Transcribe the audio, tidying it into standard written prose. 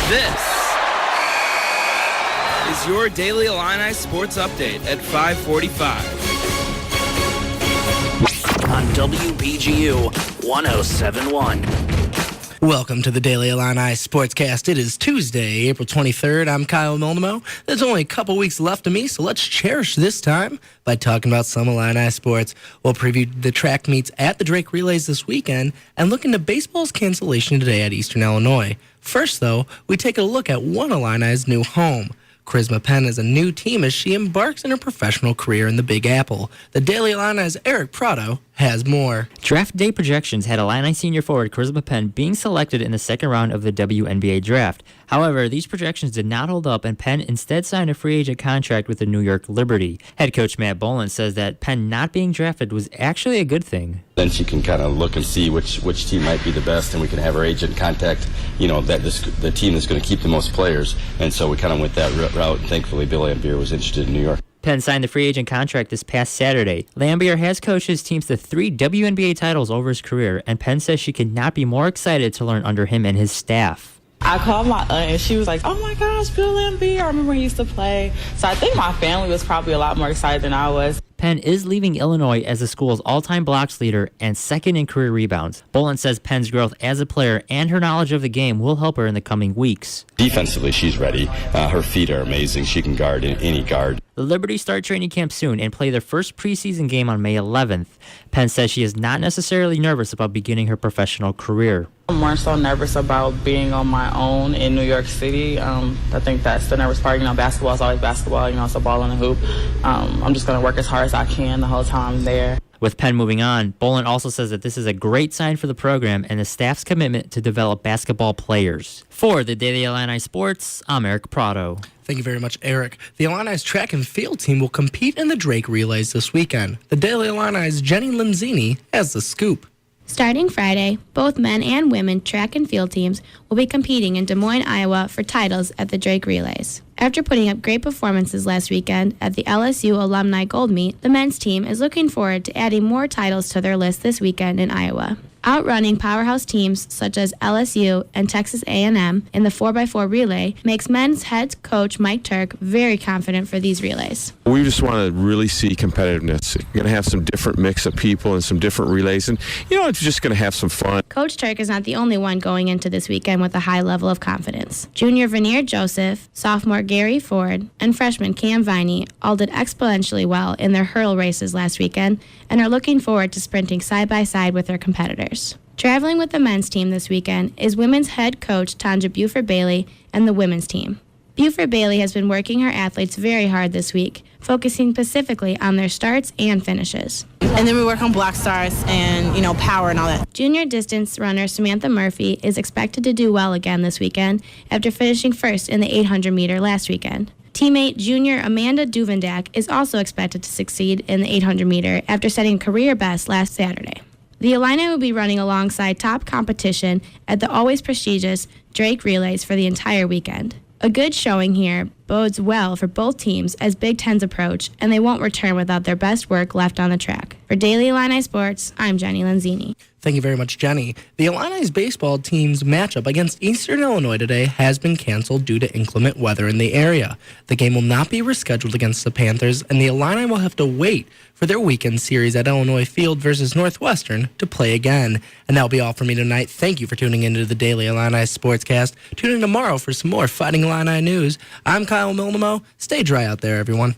This is your Daily Illini Sports Update at 5:45. On WBGU 107.1. Welcome to the Daily Illini Sportscast. It is Tuesday, April 23rd. I'm Kyle Milnamow. There's only a couple weeks left of me, so let's cherish this time by talking about some Illini sports. We'll preview the track meets at the Drake Relays this weekend and look into baseball's cancellation today at Eastern Illinois. First, though, we take a look at one Illini's new home. Charisma Penn is a new team as she embarks in her professional career in the Big Apple. The Daily Illini's Eric Prado has more. Draft day projections had Illini senior forward Charisma Penn being selected in the second round of the WNBA draft. However, these projections did not hold up, and Penn instead signed a free agent contract with the New York Liberty. Head coach Matt Boland says that Penn not being drafted was actually a good thing. Then she can kind of look and see which team might be the best, and we can have her agent contact, the team that's going to keep the most players. And so we kind of went that route, and thankfully Bill Lambier was interested in New York. Penn signed the free agent contract this past Saturday. Lambier has coached his teams to 3 WNBA titles over his career, and Penn says she could not be more excited to learn under him and his staff. I called my aunt and she was like, "Oh my gosh, Bill Lambier, I remember he used to play." So I think my family was probably a lot more excited than I was. Penn is leaving Illinois as the school's all-time blocks leader and second in career rebounds. Boland says Penn's growth as a player and her knowledge of the game will help her in the coming weeks. Defensively, she's ready. Her feet are amazing. She can guard any guard. The Liberty start training camp soon and play their first preseason game on May 11th. Penn says she is not necessarily nervous about beginning her professional career. I'm more so nervous about being on my own in New York City. I think that's the nervous part. Basketball is always basketball. It's a ball in a hoop. I'm just going to work as hard as I can the whole time I'm there. With Penn moving on, Boland also says that this is a great sign for the program and the staff's commitment to develop basketball players. For the Daily Illini Sports, I'm Eric Prado. Thank you very much, Eric. The Illini's track and field team will compete in the Drake Relays this weekend. The Daily Illini's Jenny Lanzini has the scoop. Starting Friday, both men and women track and field teams will be competing in Des Moines, Iowa for titles at the Drake Relays. After putting up great performances last weekend at the LSU Alumni Gold Meet, the men's team is looking forward to adding more titles to their list this weekend in Iowa. Outrunning powerhouse teams such as LSU and Texas A&M in the 4x4 relay makes men's head coach Mike Turk very confident for these relays. We just want to really see competitiveness. You're going to have some different mix of people and some different relays, and it's just going to have some fun. Coach Turk is not the only one going into this weekend with a high level of confidence. Junior Vernier Joseph, sophomore Gary Ford, and freshman Cam Viney all did exponentially well in their hurdle races last weekend and are looking forward to sprinting side by side with their competitors. Traveling with the men's team this weekend is women's head coach Tanja Buford-Bailey and the women's team. Buford-Bailey has been working her athletes very hard this week, focusing specifically on their starts and finishes. And then we work on block starts and, power and all that. Junior distance runner Samantha Murphy is expected to do well again this weekend after finishing first in the 800-meter last weekend. Teammate junior Amanda Duvendak is also expected to succeed in the 800-meter after setting career best last Saturday. The Illini will be running alongside top competition at the always prestigious Drake Relays for the entire weekend. A good showing here bodes well for both teams as Big Tens approach, and they won't return without their best work left on the track. For Daily Illini Sports, I'm Jenny Lanzini. Thank you very much, Jenny. The Illini's baseball team's matchup against Eastern Illinois today has been canceled due to inclement weather in the area. The game will not be rescheduled against the Panthers, and the Illini will have to wait for their weekend series at Illinois Field versus Northwestern to play again. And that'll be all for me tonight. Thank you for tuning into the Daily Illini Sportscast. Tune in tomorrow for some more Fighting Illini news. I'm Kyle Milnamow. Stay dry out there, everyone.